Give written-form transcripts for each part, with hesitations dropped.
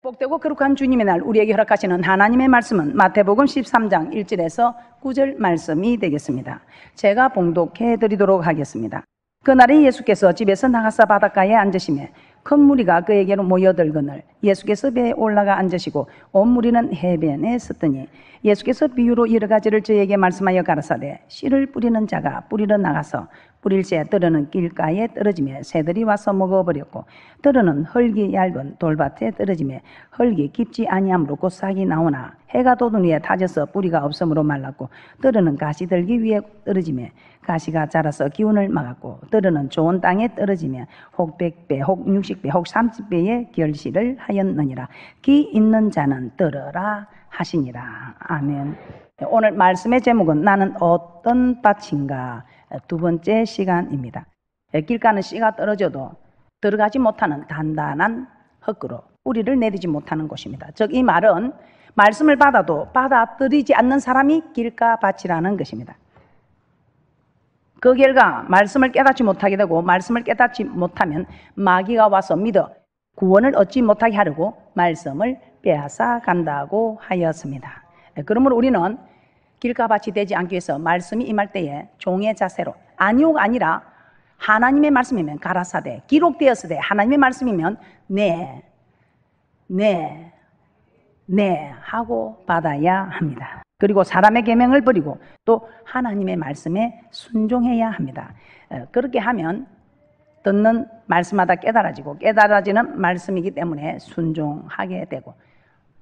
복되고 거룩한 주님의 날 우리에게 허락하시는 하나님의 말씀은 마태복음 13장 1절에서 9절 말씀이 되겠습니다. 제가 봉독해 드리도록 하겠습니다. 그날에 예수께서 집에서 나가사 바닷가에 앉으시매 큰 무리가 그에게로 모여들거늘 예수께서 배에 올라가 앉으시고 온 무리는 해변에 섰더니 예수께서 비유로 여러 가지를 저에게 말씀하여 가라사대 씨를 뿌리는 자가 뿌리러 나가서 뿌릴새 떨어는 길가에 떨어지며 새들이 와서 먹어버렸고 떨어는 흙이 얇은 돌밭에 떨어지며 흙이 깊지 아니하므로 곧 싹이 나오나 해가 돋은 후에 타져서 뿌리가 없으므로 말랐고 떨어는 가시들기 위에 떨어지며 가시가 자라서 기운을 막았고 떨어는 좋은 땅에 떨어지며 혹 100배 혹 60배 혹 30배의 결실을 하였느니라. 기 있는 자는 들으라 하시니라. 아멘. 오늘 말씀의 제목은 나는 어떤 밭인가, 두 번째 시간입니다. 길가는 씨가 떨어져도 들어가지 못하는 단단한 흙으로 뿌리를 내리지 못하는 곳입니다. 즉 이 말은 말씀을 받아도 받아들이지 않는 사람이 길가 밭이라는 것입니다. 그 결과 말씀을 깨닫지 못하게 되고 말씀을 깨닫지 못하면 마귀가 와서 믿어 구원을 얻지 못하게 하려고 말씀을 빼앗아 간다고 하였습니다. 그러므로 우리는 길가밭이 되지 않기 위해서 말씀이 임할 때에 종의 자세로 아니오가 아니라 하나님의 말씀이면 가라사대 기록되었으되 하나님의 말씀이면 네 하고 받아야 합니다. 그리고 사람의 계명을 버리고 또 하나님의 말씀에 순종해야 합니다. 그렇게 하면 듣는 말씀마다 깨달아지고 깨달아지는 말씀이기 때문에 순종하게 되고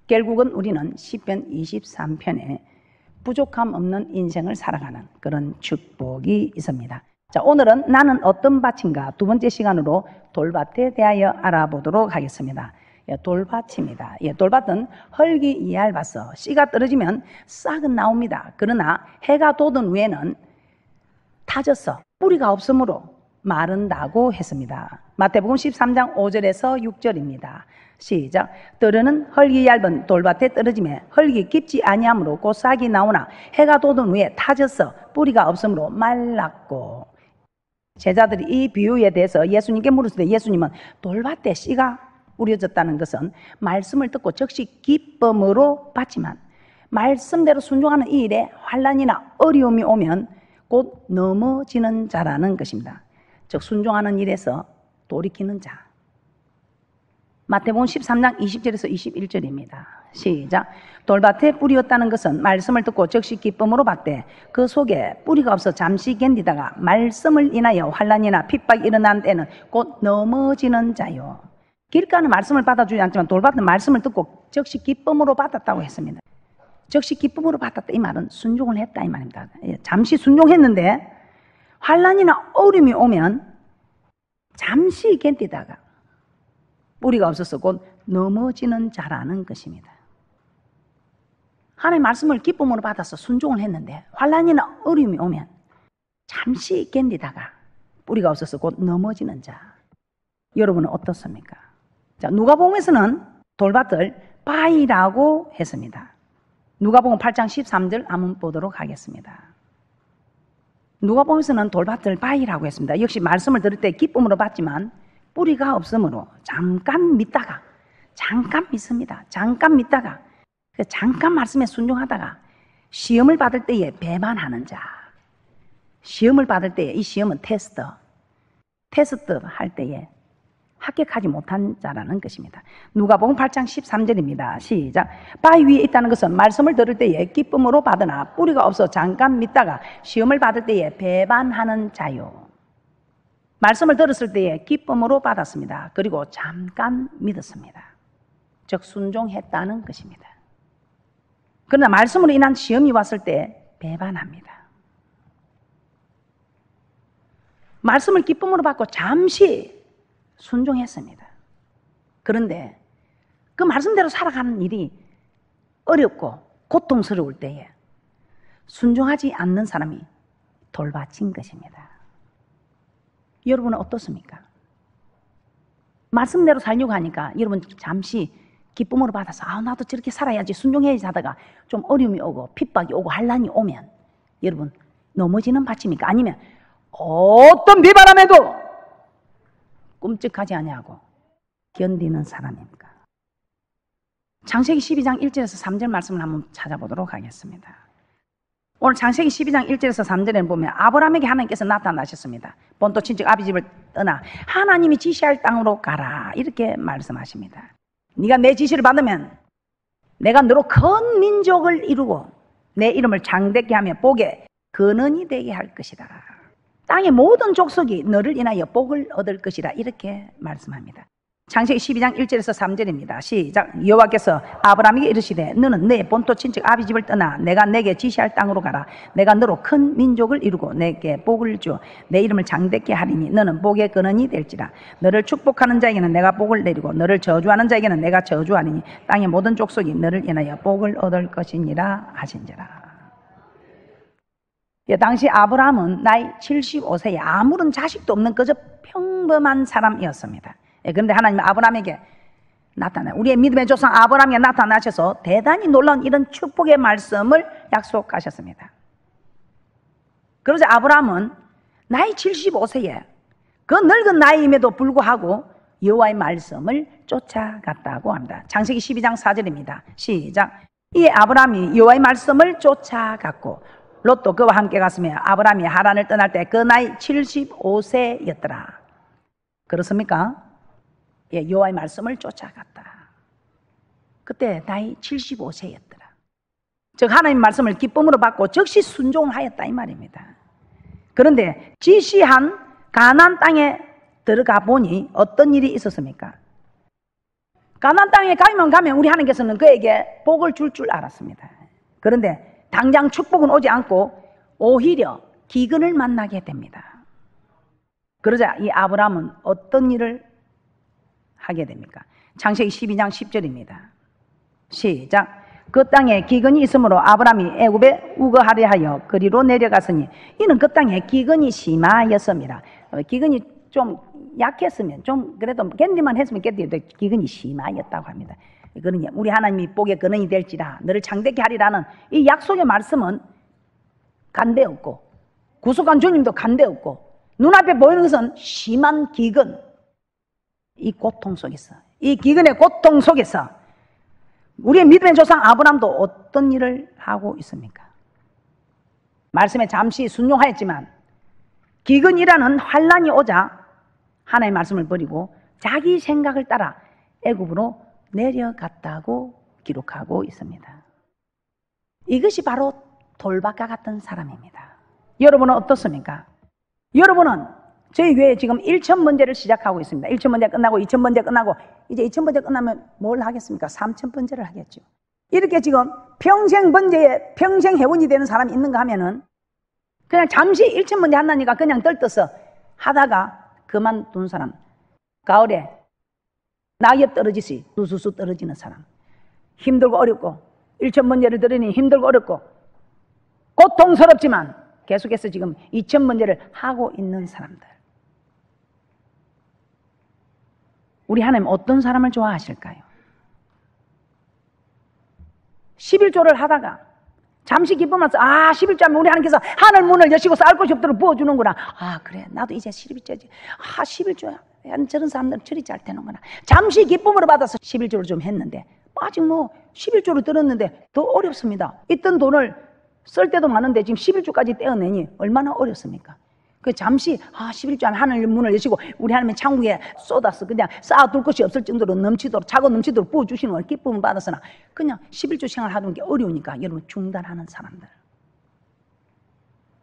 결국은 우리는 시편 23편에 부족함 없는 인생을 살아가는 그런 축복이 있습니다. 자, 오늘은 나는 어떤 밭인가 두 번째 시간으로 돌밭에 대하여 알아보도록 하겠습니다. 돌밭입니다. 돌밭은 흙이 얇아서 씨가 떨어지면 싹은 나옵니다. 그러나 해가 돋은 후에는 타져서 뿌리가 없으므로 마른다고 했습니다. 마태복음 13장 5절에서 6절입니다. 시작. 떨어는 흙이 얇은 돌밭에 떨어지며 흙이 깊지 아니하므로 곧 싹이 나오나 해가 돋은 후에 타져서 뿌리가 없으므로 말랐고. 제자들이 이 비유에 대해서 예수님께 물었을 때 예수님은 돌밭에 씨가 뿌려졌다는 것은 말씀을 듣고 즉시 기쁨으로 받지만 말씀대로 순종하는 이 일에 환난이나 어려움이 오면 곧 넘어지는 자라는 것입니다. 즉 순종하는 일에서 돌이키는 자. 마태복음 13장 20절에서 21절입니다. 시작. 돌밭에 뿌리였다는 것은 말씀을 듣고 즉시 기쁨으로 받되 그 속에 뿌리가 없어 잠시 견디다가 말씀을 인하여 환난이나 핍박이 일어난 때는 곧 넘어지는 자요. 길가는 말씀을 받아주지 않지만 돌밭은 말씀을 듣고 즉시 기쁨으로 받았다고 했습니다. 즉시 기쁨으로 받았다 이 말은 순종을 했다 이 말입니다. 잠시 순종했는데 환난이나 어려움이 오면 잠시 견디다가 뿌리가 없어서 곧 넘어지는 자라는 것입니다. 하나님의 말씀을 기쁨으로 받아서 순종을 했는데 환난이나 어려움이 오면 잠시 견디다가 뿌리가 없어서 곧 넘어지는 자. 여러분은 어떻습니까? 자, 누가복음에서는 돌밭을 바위라고 했습니다. 누가복음 8장 13절 한번 보도록 하겠습니다. 누가복음에서는 돌밭을 바위라고 했습니다. 역시 말씀을 들을 때 기쁨으로 받지만 뿌리가 없으므로 잠깐 믿다가 잠깐 믿습니다. 잠깐 믿다가 잠깐 말씀에 순종하다가 시험을 받을 때에 배반하는 자. 시험을 받을 때에 이 시험은 테스트 할 때에 합격하지 못한 자라는 것입니다. 누가복음 8장 13절입니다. 시작. 바위 위에 있다는 것은 말씀을 들을 때에 기쁨으로 받으나 뿌리가 없어 잠깐 믿다가 시험을 받을 때에 배반하는 자요. 말씀을 들었을 때에 기쁨으로 받았습니다. 그리고 잠깐 믿었습니다. 즉 순종했다는 것입니다. 그러나 말씀으로 인한 시험이 왔을 때 배반합니다. 말씀을 기쁨으로 받고 잠시 순종했습니다. 그런데 그 말씀대로 살아가는 일이 어렵고 고통스러울 때에 순종하지 않는 사람이 돌밭인 것입니다. 여러분은 어떻습니까? 말씀대로 살려고 하니까 여러분 잠시 기쁨으로 받아서 나도 저렇게 살아야지, 순종해야지 하다가 좀 어려움이 오고 핍박이 오고 환난이 오면 여러분 넘어지는 밭입니까? 아니면 어떤 비바람에도 끔찍하지 아니하고 견디는 사람입니까? 창세기 12장 1절에서 3절 말씀을 한번 찾아보도록 하겠습니다. 오늘 창세기 12장 1절에서 3절에 보면 아브라함에게 하나님께서 나타나셨습니다. 본토 친척 아비 집을 떠나 하나님이 지시할 땅으로 가라, 이렇게 말씀하십니다. 네가 내 지시를 받으면 내가 너로 큰 민족을 이루고 내 이름을 장대케 하며 복의 근원이 되게 할 것이다. 땅의 모든 족속이 너를 인하여 복을 얻을 것이라, 이렇게 말씀합니다. 창세기 12장 1절에서 3절입니다. 시작. 여호와께서 아브라함에게 이르시되 너는 내 본토 친척 아비 집을 떠나 내가 내게 지시할 땅으로 가라. 내가 너로 큰 민족을 이루고 내게 복을 주 내 이름을 장대케 하리니 너는 복의 근원이 될지라. 너를 축복하는 자에게는 내가 복을 내리고 너를 저주하는 자에게는 내가 저주하리니 땅의 모든 족속이 너를 인하여 복을 얻을 것이니라 하신지라. 당시 아브라함은 나이 75세에 아무런 자식도 없는 그저 평범한 사람이었습니다. 그런데 하나님은 아브라함에게 나타나요. 우리의 믿음의 조상 아브라함에게 나타나셔서 대단히 놀라운 이런 축복의 말씀을 약속하셨습니다. 그러자 아브라함은 나이 75세에 그 늙은 나이임에도 불구하고 여호와의 말씀을 쫓아갔다고 합니다. 창세기 12장 4절입니다. 시작. 이에 아브라함이 여호와의 말씀을 쫓아갔고 롯도 그와 함께 갔으며 아브라함이 하란을 떠날 때 그 나이 75세였더라. 그렇습니까? 예, 여호와의 말씀을 쫓아갔다. 그때 나이 75세였더라. 즉 하나님의 말씀을 기쁨으로 받고 즉시 순종하였다, 이 말입니다. 그런데 지시한 가나안 땅에 들어가 보니 어떤 일이 있었습니까? 가나안 땅에 가면 우리 하나님께서는 그에게 복을 줄 알았습니다. 그런데 당장 축복은 오지 않고 오히려 기근을 만나게 됩니다. 그러자 이 아브라함은 어떤 일을 하게 됩니까? 창세기 12장 10절입니다. 시작. 그 땅에 기근이 있으므로 아브라함이 애굽에 우거하려 하여 그리로 내려갔으니 이는 그 땅에 기근이 심하였습니다. 기근이 좀 약했으면 좀 그래도 견디만 했으면 견디도 기근이 심하였다고 합니다. 그러니 우리 하나님이 복의 근원이 될지라 너를 장대케 하리라는 이 약속의 말씀은 간대없고 구속한 주님도 간대없고 눈앞에 보이는 것은 심한 기근, 이 고통 속에서, 이 기근의 고통 속에서 우리의 믿음의 조상 아브라함도 어떤 일을 하고 있습니까? 말씀에 잠시 순종하였지만 기근이라는 환난이 오자 하나님의 말씀을 버리고 자기 생각을 따라 애굽으로 내려갔다고 기록하고 있습니다. 이것이 바로 돌박과 같은 사람입니다. 여러분은 어떻습니까? 여러분은 저희 교회 지금 1,000번제를 시작하고 있습니다. 1,000번제 끝나고 2,000번제 끝나고 이제 2,000번제 끝나면 뭘 하겠습니까? 3,000번제를 하겠죠. 이렇게 지금 평생 번제에 평생 회원이 되는 사람이 있는가 하면은 그냥 잠시 1,000번제 한다니까 그냥 떨떠서 하다가 그만둔 사람, 가을에 낙엽 떨어지시 수수수 떨어지는 사람, 힘들고 어렵고 1,000번제를 드리니 힘들고 어렵고 고통스럽지만 계속해서 지금 2,000번제를 하고 있는 사람들, 우리 하나님 어떤 사람을 좋아하실까요? 11조를 하다가 잠시 기쁨하면서 11조 하면 우리 하나님께서 하늘 문을 여시고 쌀 것이 없도록 부어주는구나. 그래 나도 이제 11조지. 11조야. 저런 사람들은 저리 잘 되는구나. 잠시 기쁨으로 받아서 11조를 좀 했는데 아직 11조를 들었는데 더 어렵습니다. 있던 돈을 쓸 때도 많은데 지금 11조까지 떼어내니 얼마나 어렵습니까? 그 잠시 11조 하면 하늘 문을 여시고 우리 하나님의 창국에 쏟아서 그냥 쌓아둘 것이 없을 정도로 넘치도록 차고 넘치도록 부어주시는 걸 기쁨을 받았으나 그냥 11조 생활하는 게 어려우니까 여러분 중단하는 사람들,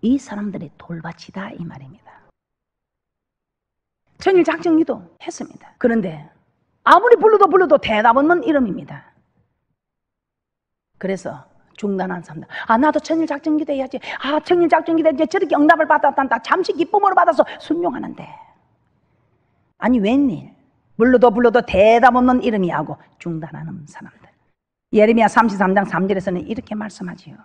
이 사람들의 돌밭이다 이 말입니다. 천일 작정기도 했습니다. 그런데 아무리 불러도 대답 없는 이름입니다. 그래서 중단한 사람들, 나도 천일 작정기도 해야지. 천일 작정기도 해야지. 저렇게 응답을 받았단다. 잠시 기쁨으로 받아서 순종하는데 아니 웬일 불러도 대답 없는 이름이 하고 중단하는 사람들. 예레미야 33장 3절에서는 이렇게 말씀하지요.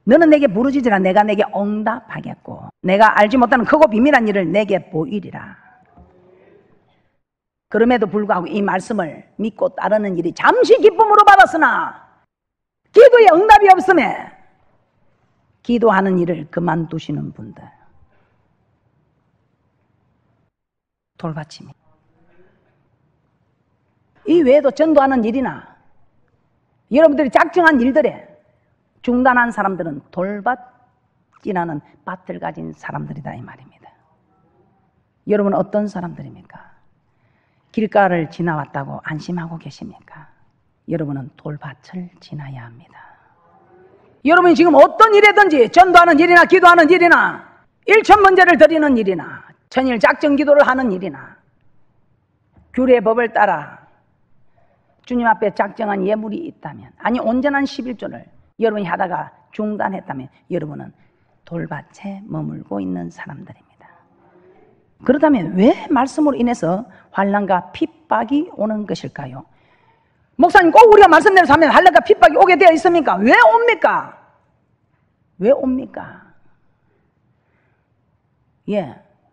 너는 내게 부르짖으라 내가 내게 응답하겠고 내가 알지 못하는 크고 비밀한 일을 내게 보이리라. 그럼에도 불구하고 이 말씀을 믿고 따르는 일이 잠시 기쁨으로 받았으나 기도에 응답이 없음에 기도하는 일을 그만두시는 분들, 돌받침이. 이 외에도 전도하는 일이나 여러분들이 작정한 일들에 중단한 사람들은 돌밭이라는 밭을 가진 사람들이다 이 말입니다. 여러분은 어떤 사람들입니까? 길가를 지나왔다고 안심하고 계십니까? 여러분은 돌밭을 지나야 합니다. 여러분이 지금 어떤 일이든지 전도하는 일이나 기도하는 일이나 일천문제를 드리는 일이나 천일 작정 기도를 하는 일이나 규례 법을 따라 주님 앞에 작정한 예물이 있다면, 아니 온전한 11조를 여러분이 하다가 중단했다면 여러분은 돌밭에 머물고 있는 사람들입니다. 그렇다면 왜 말씀으로 인해서 환난과 핍박이 오는 것일까요? 목사님, 꼭 우리가 말씀대로 하면 환난과 핍박이 오게 되어 있습니까? 왜 옵니까? 왜 옵니까?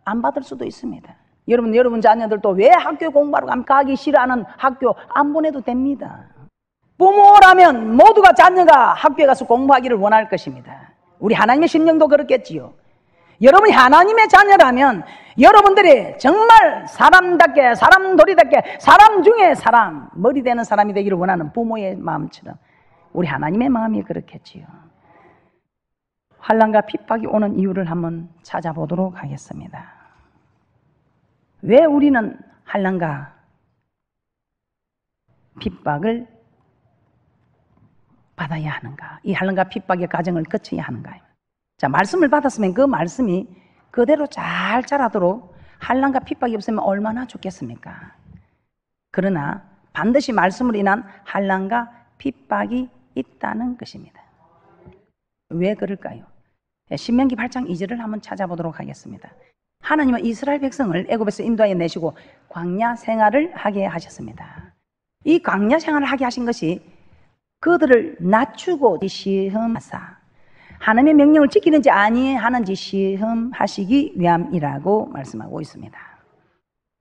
안 받을 수도 있습니다. 여러분 자녀들도 왜 학교 공부하러 가기 싫어하는 학교 안 보내도 됩니다. 부모라면 모두가 자녀가 학교에 가서 공부하기를 원할 것입니다. 우리 하나님의 심령도 그렇겠지요. 여러분이 하나님의 자녀라면 여러분들이 정말 사람답게, 사람돌이답게, 사람 중에 사람, 머리 되는 사람이 되기를 원하는 부모의 마음처럼 우리 하나님의 마음이 그렇겠지요. 환난과 핍박이 오는 이유를 한번 찾아보도록 하겠습니다. 왜 우리는 환난과 핍박을 받아야 하는가? 이 환난과 핍박의 과정을 거쳐야 하는가? 자, 말씀을 받았으면 그 말씀이 그대로 잘 자라도록 환난과 핍박이 없으면 얼마나 좋겠습니까? 그러나 반드시 말씀으로 인한 환난과 핍박이 있다는 것입니다. 왜 그럴까요? 신명기 8장 2절을 한번 찾아보도록 하겠습니다. 하나님은 이스라엘 백성을 애굽에서 인도하여 내시고 광야 생활을 하게 하셨습니다. 이 광야 생활을 하게 하신 것이 그들을 낮추고 시험하사 하나님의 명령을 지키는지 아니하는지 시험하시기 위함이라고 말씀하고 있습니다.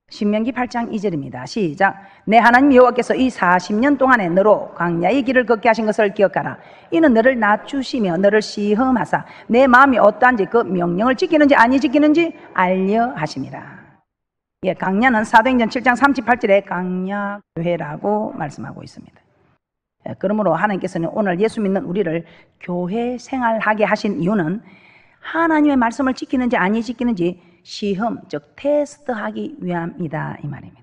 신명기 8장 2절입니다. 시작. 내 하나님 여호와께서 이 40년 동안에 너로 광야의 길을 걷게 하신 것을 기억하라. 이는 너를 낮추시며 너를 시험하사 내 마음이 어떠한지 그 명령을 지키는지 아니 지키는지 알려 하심이라. 광야는 사도행전 7장 38절에 광야교회라고 말씀하고 있습니다. 그러므로 하나님께서는 오늘 예수 믿는 우리를 교회 생활하게 하신 이유는 하나님의 말씀을 지키는지 아니 지키는지 시험, 즉 테스트하기 위함이다 이 말입니다.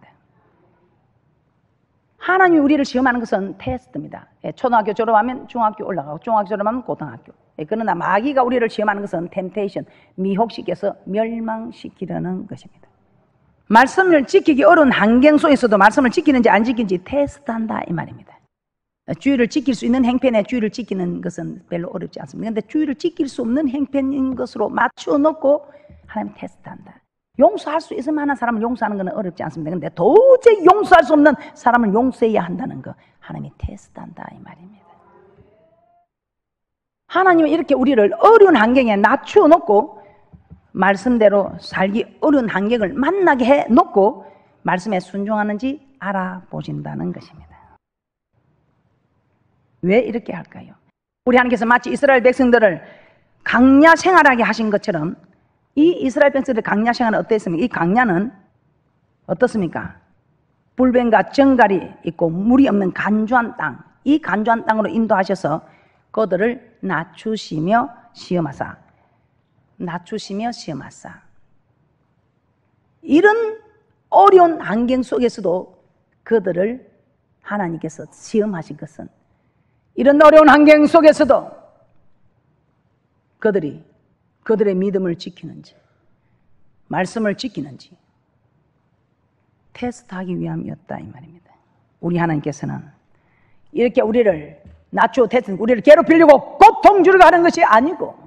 하나님이 우리를 시험하는 것은 테스트입니다. 초등학교 졸업하면 중학교 올라가고 중학교 졸업하면 고등학교. 그러나 마귀가 우리를 시험하는 것은 템테이션, 미혹시켜서 멸망시키려는 것입니다. 말씀을 지키기 어려운 환경 속에서도 말씀을 지키는지 안 지키는지 테스트한다 이 말입니다. 주의를 지킬 수 있는 행편에 주의를 지키는 것은 별로 어렵지 않습니다. 그런데 주의를 지킬 수 없는 행편인 것으로 맞추어 놓고 하나님 테스트한다. 용서할 수 있을 만한 사람을 용서하는 것은 어렵지 않습니다. 그런데 도저히 용서할 수 없는 사람을 용서해야 한다는 거 하나님이 테스트한다 이 말입니다. 하나님은 이렇게 우리를 어려운 환경에 낮추어 놓고 말씀대로 살기 어려운 환경을 만나게 해 놓고 말씀에 순종하는지 알아보신다는 것입니다. 왜 이렇게 할까요? 우리 하나님께서 마치 이스라엘 백성들을 광야 생활하게 하신 것처럼 이 이스라엘 백성들의 광야 생활은 어땠습니까? 이 광야는 어떻습니까? 불뱀과 정갈이 있고 물이 없는 간주한 땅, 이 간주한 땅으로 인도하셔서 그들을 낮추시며 시험하사 이런 어려운 환경 속에서도 그들을 하나님께서 시험하신 것은 이런 어려운 환경 속에서도 그들의 믿음을 지키는지 말씀을 지키는지 테스트하기 위함이었다 이 말입니다. 우리 하나님께서는 이렇게 우리를 낮추어 테스트, 우리를 괴롭히려고 고통 주려고 하는 것이 아니고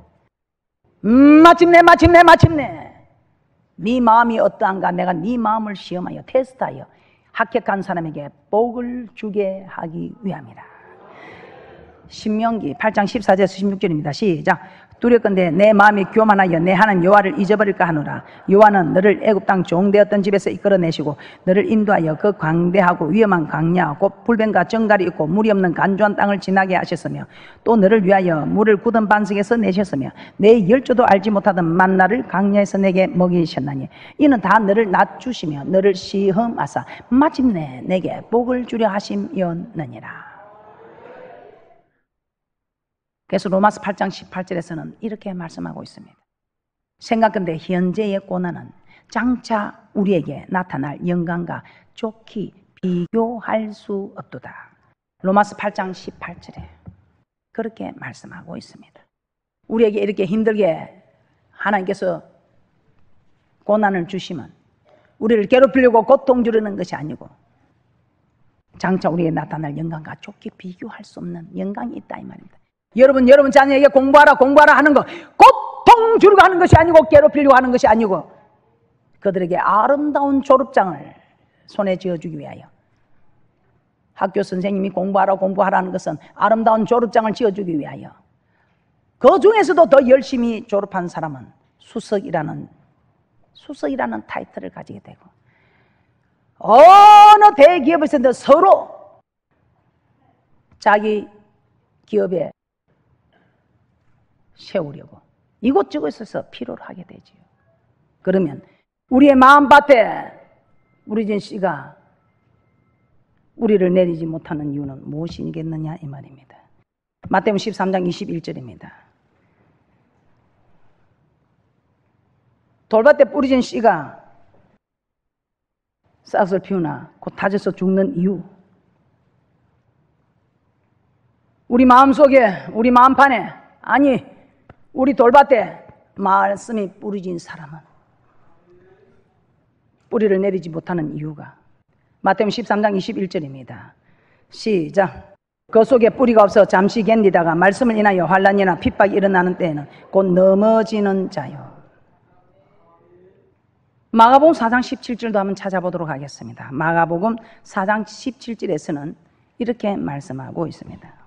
마침내 네 마음이 어떠한가 내가 네 마음을 시험하여 테스트하여 합격한 사람에게 복을 주게 하기 위함이라. 신명기 8장 14절에서 16절입니다. 시작. 두렵건대 내 마음이 교만하여 내 하나님 여호와를 잊어버릴까 하노라. 여호와는 너를 애굽 땅 종되었던 집에서 이끌어내시고 너를 인도하여 그 광대하고 위험한 광야 곧 불변과 정갈이 있고 물이 없는 간조한 땅을 지나게 하셨으며 또 너를 위하여 물을 굳은 반석에서 내셨으며 내 열조도 알지 못하던 만나를 광야에서 내게 먹이셨나니 이는 다 너를 낮추시며 너를 시험하사 마침내 내게 복을 주려 하심이었느니라. 그래서 로마서 8장 18절에서는 이렇게 말씀하고 있습니다. 생각건대 현재의 고난은 장차 우리에게 나타날 영광과 좋게 비교할 수 없도다. 로마서 8장 18절에 그렇게 말씀하고 있습니다. 우리에게 이렇게 힘들게 하나님께서 고난을 주시면 우리를 괴롭히려고 고통 주려는 것이 아니고 장차 우리에게 나타날 영광과 좋게 비교할 수 없는 영광이 있다 이 말입니다. 여러분 자녀에게 공부하라 하는 거 고통 주려고 하는 것이 아니고 괴롭히려고 하는 것이 아니고 그들에게 아름다운 졸업장을 손에 쥐어주기 위하여 학교 선생님이 공부하라는 것은 아름다운 졸업장을 쥐어주기 위하여 그 중에서도 더 열심히 졸업한 사람은 수석이라는 타이틀을 가지게 되고 어느 대기업에서도 서로 자기 기업에 세우려고 이곳저곳에서 필요로 하게 되지요. 그러면 우리의 마음밭에 우리진 씨가 우리를 내리지 못하는 이유는 무엇이겠느냐 이 말입니다. 마태복음 13장 21절입니다. 돌밭에 뿌려진 씨가 싹을 피우나 곧 다져서 죽는 이유, 우리 마음속에 우리 마음판에 아니 우리 돌밭에 말씀이 뿌려진 사람은 뿌리를 내리지 못하는 이유가 마태복음 13장 21절입니다. 시작. 그 속에 뿌리가 없어 잠시 견디다가 말씀을 인하여 환난이나 핍박이 일어나는 때에는 곧 넘어지는 자요. 마가복음 4장 17절도 한번 찾아보도록 하겠습니다. 마가복음 4장 17절에서는 이렇게 말씀하고 있습니다.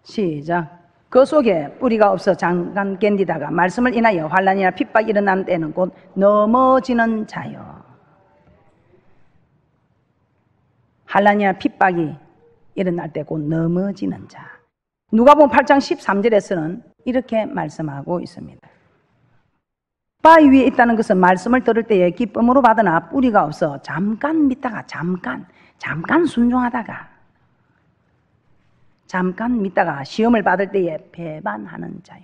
시작. 그 속에 뿌리가 없어 잠깐 견디다가 말씀을 인하여 환난이나 핍박이 일어나는 때는 곧 넘어지는 자요. 환난이나 핍박이 일어날 때 곧 넘어지는 자. 누가복음 8장 13절에서는 이렇게 말씀하고 있습니다. 바위 위에 있다는 것은 말씀을 들을 때에 기쁨으로 받으나 뿌리가 없어 잠깐 믿다가 잠깐 믿다가 시험을 받을 때에 배반하는 자요.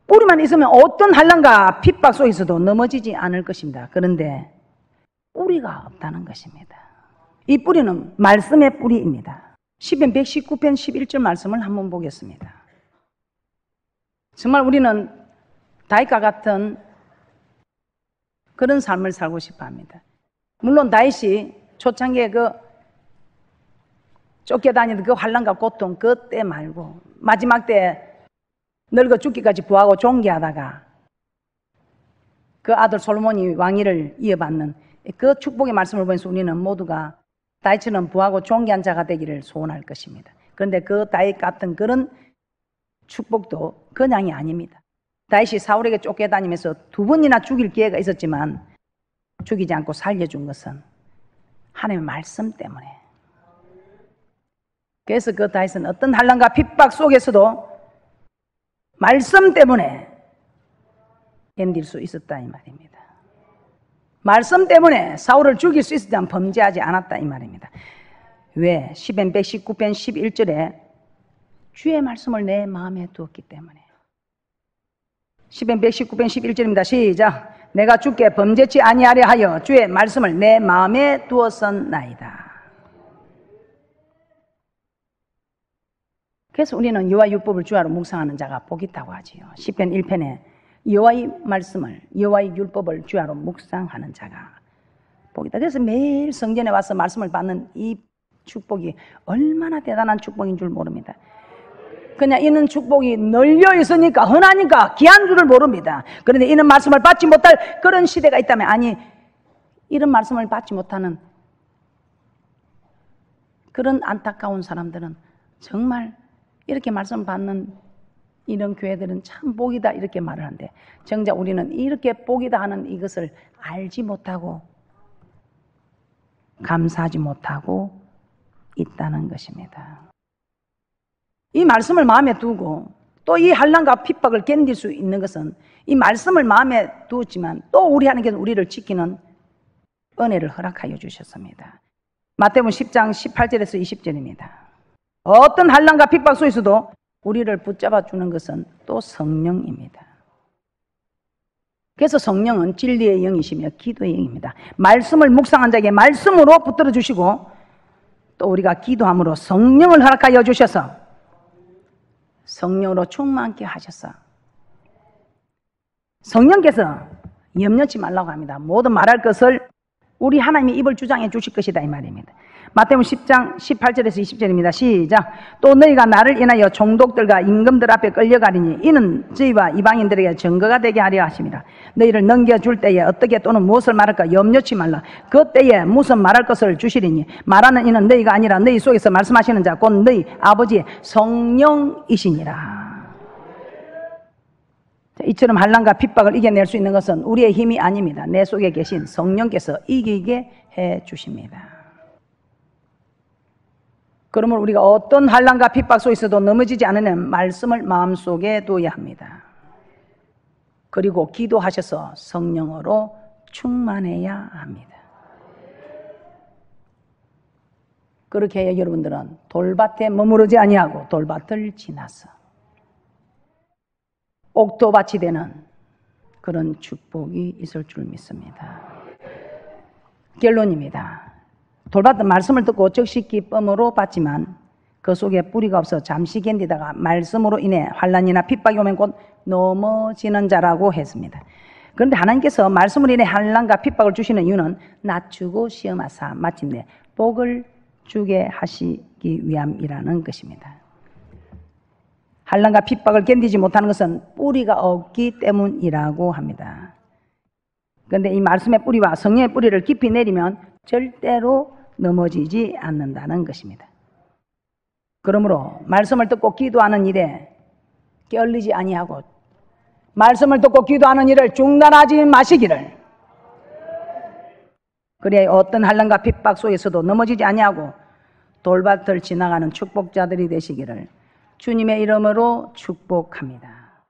뿌리만 있으면 어떤 환난과 핍박 속에서도 넘어지지 않을 것입니다. 그런데 뿌리가 없다는 것입니다. 이 뿌리는 말씀의 뿌리입니다. 시편 119편 11절 말씀을 한번 보겠습니다. 정말 우리는 다윗과 같은 그런 삶을 살고 싶어 합니다. 물론 다윗이 초창기에 쫓겨다니던 그 환난과 고통 그때 말고 마지막 때 늙어 죽기까지 부하고 종기하다가 그 아들 솔로몬이 왕위를 이어받는 그 축복의 말씀을 보면서 우리는 모두가 다윗처럼 부하고 종기한 자가 되기를 소원할 것입니다. 그런데 그 다윗 같은 그런 축복도 그냥이 아닙니다. 다윗이 사울에게 쫓겨다니면서 2번이나 죽일 기회가 있었지만 죽이지 않고 살려준 것은 하나님의 말씀 때문에. 그래서 그 다윗은 어떤 환난과 핍박 속에서도 말씀 때문에 견딜 수 있었다 이 말입니다. 말씀 때문에 사울을 죽일 수 있었지만 범죄하지 않았다 이 말입니다. 왜? 시편 119편 11절에 주의 말씀을 내 마음에 두었기 때문에. 시편 119편 11절입니다. 시작. 내가 주께 범죄치 아니하려 하여 주의 말씀을 내 마음에 두었었나이다. 그래서 우리는 여호와 율법을 주야로 묵상하는 자가 복이 있다고 하지요. 시편 1편에 여호와의 말씀을, 여호와의 율법을 주야로 묵상하는 자가 복이다. 그래서 매일 성전에 와서 말씀을 받는 이 축복이 얼마나 대단한 축복인 줄 모릅니다. 그냥 이는 축복이 널려 있으니까 흔하니까 귀한 줄을 모릅니다. 그런데 이는 말씀을 받지 못할 그런 시대가 있다면, 아니 이런 말씀을 받지 못하는 그런 안타까운 사람들은 정말 이렇게 말씀 받는 이런 교회들은 참 복이다 이렇게 말을 하는데 정작 우리는 이렇게 복이다 하는 이것을 알지 못하고 감사하지 못하고 있다는 것입니다. 이 말씀을 마음에 두고 또 이 환난과 핍박을 견딜 수 있는 것은 이 말씀을 마음에 두었지만 또 우리 하나님께서 우리를 지키는 은혜를 허락하여 주셨습니다. 마태복음 10장 18절에서 20절입니다. 어떤 환난과 핍박 속에서도 우리를 붙잡아 주는 것은 또 성령입니다. 그래서 성령은 진리의 영이시며 기도의 영입니다. 말씀을 묵상한 자에게 말씀으로 붙들어 주시고 또 우리가 기도함으로 성령을 허락하여 주셔서 성령으로 충만케 하셔서 성령께서 염려치 말라고 합니다. 모든 말할 것을 우리 하나님이 입을 주장해 주실 것이다 이 말입니다. 마태복음 10장 18절에서 20절입니다. 시작. 또 너희가 나를 인하여 총독들과 임금들 앞에 끌려가리니 이는 저희와 이방인들에게 증거가 되게 하려 하심이라. 너희를 넘겨줄 때에 어떻게 또는 무엇을 말할까 염려치 말라. 그 때에 무슨 말할 것을 주시리니 말하는 이는 너희가 아니라 너희 속에서 말씀하시는 자 곧 너희 아버지의 성령이시니라. 이처럼 환난과 핍박을 이겨낼 수 있는 것은 우리의 힘이 아닙니다. 내 속에 계신 성령께서 이기게 해 주십니다. 그러므로 우리가 어떤 환난과 핍박 속에서도 넘어지지 않으려면 말씀을 마음속에 두어야 합니다. 그리고 기도하셔서 성령으로 충만해야 합니다. 그렇게 해야 여러분들은 돌밭에 머무르지 아니하고 돌밭을 지나서 옥토밭이 되는 그런 축복이 있을 줄 믿습니다. 결론입니다. 돌밭은 말씀을 듣고 즉시 기쁨으로 받지만 그 속에 뿌리가 없어 잠시 견디다가 말씀으로 인해 환난이나 핍박이 오면 곧 넘어지는 자라고 했습니다. 그런데 하나님께서 말씀으로 인해 환난과 핍박을 주시는 이유는 낮추고 시험하사 마침내 복을 주게 하시기 위함이라는 것입니다. 환난과 핍박을 견디지 못하는 것은 뿌리가 없기 때문이라고 합니다. 그런데 이 말씀의 뿌리와 성령의 뿌리를 깊이 내리면 절대로 넘어지지 않는다는 것입니다. 그러므로 말씀을 듣고 기도하는 일에 게을리지 아니하고 말씀을 듣고 기도하는 일을 중단하지 마시기를, 그래야 어떤 환난과 핍박 속에서도 넘어지지 아니하고 돌밭을 지나가는 축복자들이 되시기를 주님의 이름으로 축복합니다.